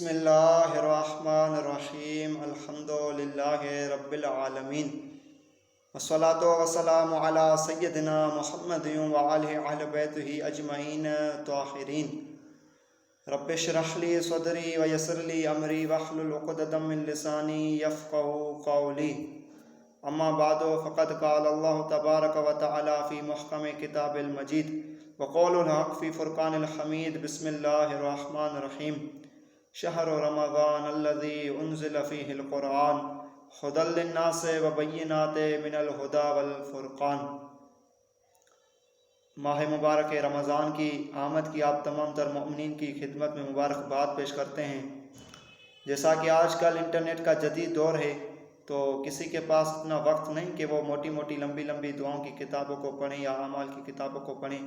بسم اللہ الرحمن الرحیم الحمد للہ رب العالمین والصلاة والسلام علی سیدنا محمد وعلی اہل بیتہ اجمعین طاہرین رب اشرح لی صدری ویسر لی امری واحلل عقدۃ من لسانی یفقهوا قولی اما بعد فقد قال اللہ تبارک و تعالی فی محکم کتاب المجید وقول الحق فی فرقان الحمید بسم اللہ الرحمن الرحیم شہر رمضان الذی انزل فیہ القرآن ھدی للناس وبینات من الہدی والفرقان۔ ماہ مبارک رمضان کی آمد کی آپ تمام تر مومنین کی خدمت میں مبارکباد پیش کرتے ہیں۔ جیسا کہ آج کل انٹرنیٹ کا جدید دور ہے تو کسی کے پاس اتنا وقت نہیں کہ وہ موٹی موٹی لمبی دعاؤں کی کتابوں کو پڑھیں یا اعمال کی کتابوں کو پڑھیں۔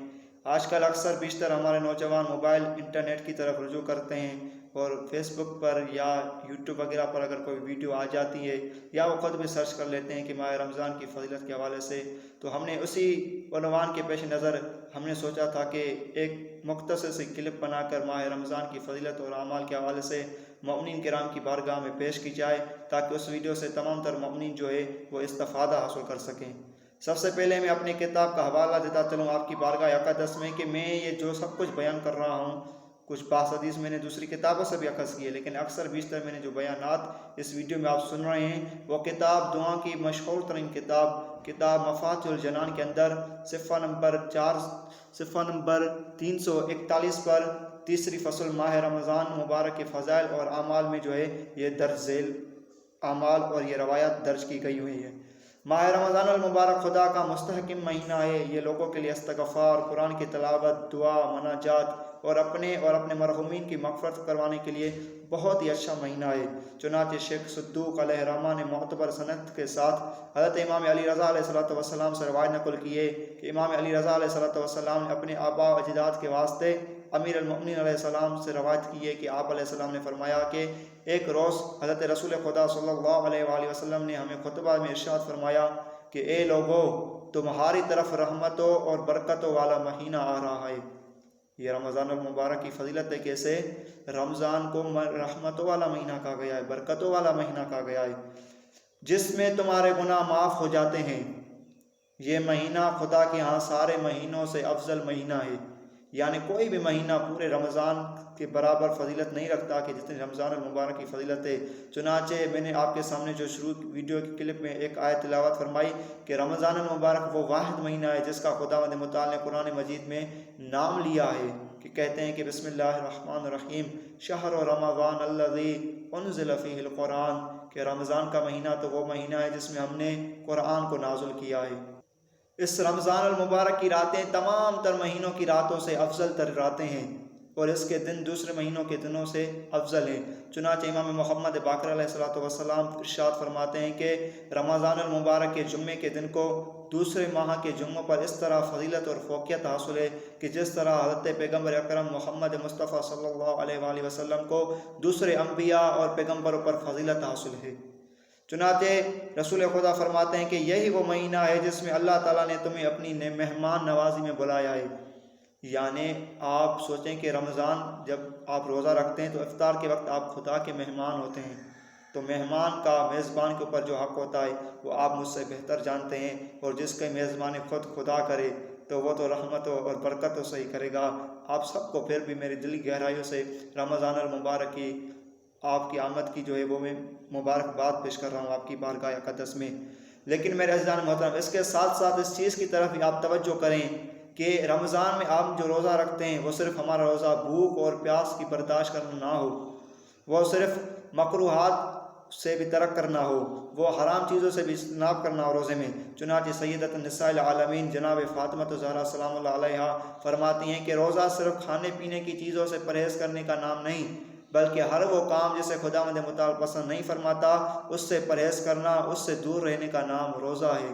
آج کل اکثر بیشتر ہمارے نوجوان موبائل انٹرنیٹ کی طرف رجوع کرتے ہیں اور فیس بک پر یا یوٹیوب وغیرہ پر اگر کوئی ویڈیو آ جاتی ہے یا وہ خود بھی سرچ کر لیتے ہیں کہ ماہ رمضان کی فضیلت کے حوالے سے، تو ہم نے اسی عنوان کے پیش نظر ہم نے سوچا تھا کہ ایک مختصر سی کلپ بنا کر ماہ رمضان کی فضیلت اور اعمال کے حوالے سے مومنین کرام کی بارگاہ میں پیش کی جائے تاکہ اس ویڈیو سے تمام تر مومنین جو ہے وہ استفادہ حاصل کر سکیں۔ سب سے پہلے میں اپنی کتاب کا حوالہ دیتا چلوں آپ کی بارگاہ اقدس میں کہ میں یہ جو سب کچھ بیان کر رہا ہوں، کچھ بعض حدیث میں نے دوسری کتابوں سے بھی اخذ کی ہے، لیکن اکثر بیشتر میں نے جو بیانات اس ویڈیو میں آپ سن رہے ہیں وہ کتاب دعا کی مشہور ترین کتاب مفاتیح الجنان کے اندر صفحہ نمبر 341 پر تیسری فصل ماہ رمضان مبارک کے فضائل اور اعمال میں جو ہے یہ درج ذیل اعمال اور یہ روایات درج کی گئی ہوئی ہے۔ ماہ رمضان المبارک خدا کا مستحکم مہینہ ہے۔ یہ لوگوں کے لیے استغفار، قرآن کی تلاوت، دعا، مناجات اور اپنے مرحومین کی مغفرت کروانے کے لیے بہت ہی اچھا مہینہ ہے۔ چنانچہ شیخ صدوق علیہ الرحمہ نے معتبر سند کے ساتھ حضرت امام علی رضا علیہ السلام سے روایت نقل کی ہے کہ امام علی رضا علیہ السلام نے اپنے آباء و اجداد کے واسطے امیر المؤمنین علیہ السلام سے روایت کی ہے کہ آپ علیہ السلام نے فرمایا کہ ایک روز حضرت رسول خدا صلی اللہ علیہ وآلہ وسلم نے ہمیں خطبہ میں ارشاد فرمایا کہ اے لوگو، تمہاری طرف رحمتوں اور برکتوں والا مہینہ آ رہا ہے۔ یہ رمضان المبارک کی فضیلت ہے، کیسے رمضان کو رحمتوں والا مہینہ کہا گیا ہے، برکتوں والا مہینہ کہا گیا ہے، جس میں تمہارے گناہ معاف ہو جاتے ہیں۔ یہ مہینہ خدا کے ہاں سارے مہینوں سے افضل مہینہ ہے، یعنی کوئی بھی مہینہ پورے رمضان کے برابر فضیلت نہیں رکھتا کہ جتنی رمضان المبارک کی فضیلت ہے۔ چنانچہ میں نے آپ کے سامنے جو شروع ویڈیو کی کلپ میں ایک آیت تلاوت فرمائی کہ رمضان المبارک وہ واحد مہینہ ہے جس کا خداوند متعال نے قرآن مجید میں نام لیا ہے کہ کہتے ہیں کہ بسم اللہ الرحمن الرحیم شہر رمضان الذی انزل فیہ القرآن، کہ رمضان کا مہینہ تو وہ مہینہ ہے جس میں ہم نے قرآن کو نازل کیا ہے۔ اس رمضان المبارک کی راتیں تمام تر مہینوں کی راتوں سے افضل تر راتیں ہیں اور اس کے دن دوسرے مہینوں کے دنوں سے افضل ہیں۔ چنانچہ امام محمد باقر علیہ السلام ارشاد فرماتے ہیں کہ رمضان المبارک کے جمعے کے دن کو دوسرے ماہ کے جمعوں پر اس طرح فضیلت اور فوقیت حاصل ہے کہ جس طرح حضرت پیغمبر اکرم محمد مصطفیٰ صلی اللہ علیہ وآلہ وسلم کو دوسرے انبیاء اور پیغمبروں پر فضیلت حاصل ہے۔ چنانچہ رسول خدا فرماتے ہیں کہ یہی وہ مہینہ ہے جس میں اللہ تعالیٰ نے تمہیں اپنی مہمان نوازی میں بلایا ہے۔ یعنی آپ سوچیں کہ رمضان جب آپ روزہ رکھتے ہیں تو افطار کے وقت آپ خدا کے مہمان ہوتے ہیں، تو مہمان کا میزبان کے اوپر جو حق ہوتا ہے وہ آپ مجھ سے بہتر جانتے ہیں، اور جس کی میزبانی خود خدا کرے تو وہ تو رحمتوں اور برکتوں سے ہی کرے گا۔ آپ سب کو پھر بھی میری دلی گہرائیوں سے رمضان المبارک کی آپ کی آمد کی جو ہے وہ میں مبارکباد پیش کر رہا ہوں آپ کی بارگاہ اقدس میں۔ لیکن میرے عزیزان محترم، اس کے ساتھ ساتھ اس چیز کی طرف بھی آپ توجہ کریں کہ رمضان میں آپ جو روزہ رکھتے ہیں وہ صرف ہمارا روزہ بھوک اور پیاس کی برداشت کرنا نہ ہو، وہ صرف مکروہات سے بھی ترک کرنا ہو، وہ حرام چیزوں سے بھی اجتناب کرنا ہو روزے میں۔ چنانچہ سیدۃ النساء العالمین جناب فاطمہ الزہرا سلام اللہ علیہا فرماتی ہیں کہ روزہ صرف کھانے پینے کی چیزوں سے پرہیز کرنے کا نام نہیں، بلکہ ہر وہ کام جسے خداوند متعال پسند نہیں فرماتا اس سے پرہیز کرنا، اس سے دور رہنے کا نام روزہ ہے،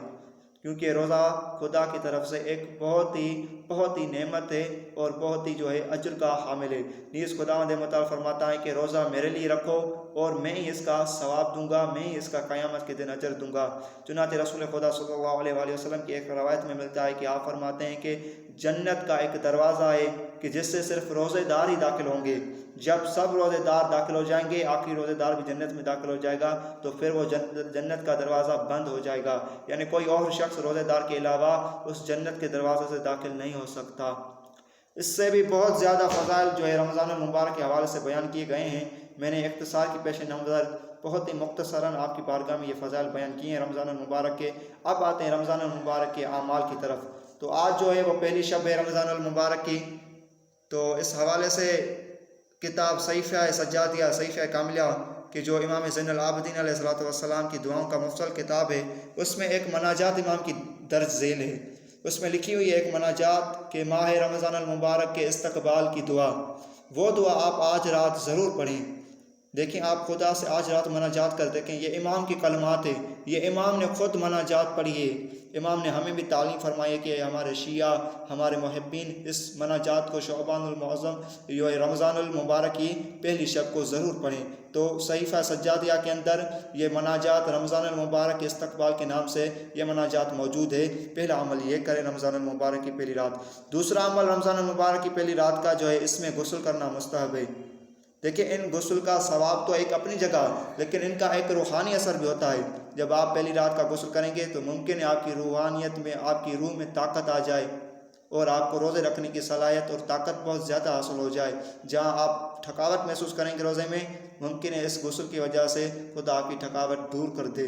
کیونکہ روزہ خدا کی طرف سے ایک بہت ہی بہت ہی نعمت ہے اور بہت ہی جو ہے اجر کا حامل ہے۔ نیز خداوند متعال فرماتا ہے کہ روزہ میرے لیے رکھو اور میں ہی اس کا ثواب دوں گا، میں ہی اس کا قیامت کے دن اجر دوں گا۔ چنانچہ رسول خدا صلی اللہ علیہ وآلہ وسلم کی ایک روایت میں ملتا ہے کہ آپ فرماتے ہیں کہ جنت کا ایک دروازہ ہے کہ جس سے صرف روزے دار ہی داخل ہوں گے۔ جب سب روزے دار داخل ہو جائیں گے، آخری روزے دار بھی جنت میں داخل ہو جائے گا، تو پھر وہ جنت کا دروازہ بند ہو جائے گا، یعنی کوئی اور شخص روزے دار کے علاوہ اس جنت کے دروازے سے داخل نہیں ہو سکتا۔ اس سے بھی بہت زیادہ فضائل جو ہے رمضان المبارک کے حوالے سے بیان کیے گئے ہیں۔ میں نے اختصار کی پیش نظر بہت ہی مختصراً آپ کی بارگاہ میں یہ فضائل بیان کیے ہیں رمضان المبارک کے۔ اب آتے ہیں رمضان المبارک کے اعمال کی طرف۔ تو آج جو ہے وہ پہلی شب ہے رمضان المبارک کی، تو اس حوالے سے کتاب صحیفہ سجادیہ صحیفہ کاملیہ کہ جو امام زین العابدین علیہ السلام کی دعاؤں کا مفصل کتاب ہے، اس میں ایک مناجات امام کی درج ذیل ہے۔ اس میں لکھی ہوئی ہے ایک مناجات کہ ماہ رمضان المبارک کے استقبال کی دعا، وہ دعا آپ آج رات ضرور پڑھیں۔ دیکھیں آپ خدا سے آج رات مناجات کر دیکھیں، یہ امام کی کلمات ہے، یہ امام نے خود مناجات پڑھی ہے۔ امام نے ہمیں بھی تعلیم فرمائی ہے کہ ہمارے شیعہ، ہمارے محبین اس مناجات کو شعبان المعظم جو رمضان المبارک کی پہلی شب کو ضرور پڑھیں۔ تو صحیفہ سجادیہ کے اندر یہ مناجات رمضان المبارک کے استقبال کے نام سے یہ مناجات موجود ہے۔ پہلا عمل یہ کریں رمضان المبارک کی پہلی رات۔ دوسرا عمل رمضان المبارک کی پہلی رات کا جو ہے اس میں غسل کرنا مستحب ہے۔ دیکھیں ان غسل کا ثواب تو ایک اپنی جگہ، لیکن ان کا ایک روحانی اثر بھی ہوتا ہے۔ جب آپ پہلی رات کا غسل کریں گے تو ممکن ہے آپ کی روحانیت میں، آپ کی روح میں طاقت آ جائے اور آپ کو روزے رکھنے کی صلاحیت اور طاقت بہت زیادہ حاصل ہو جائے۔ جہاں آپ تھکاوٹ محسوس کریں گے روزے میں، ممکن ہے اس غسل کی وجہ سے خدا آپ کی تھکاوٹ دور کر دے۔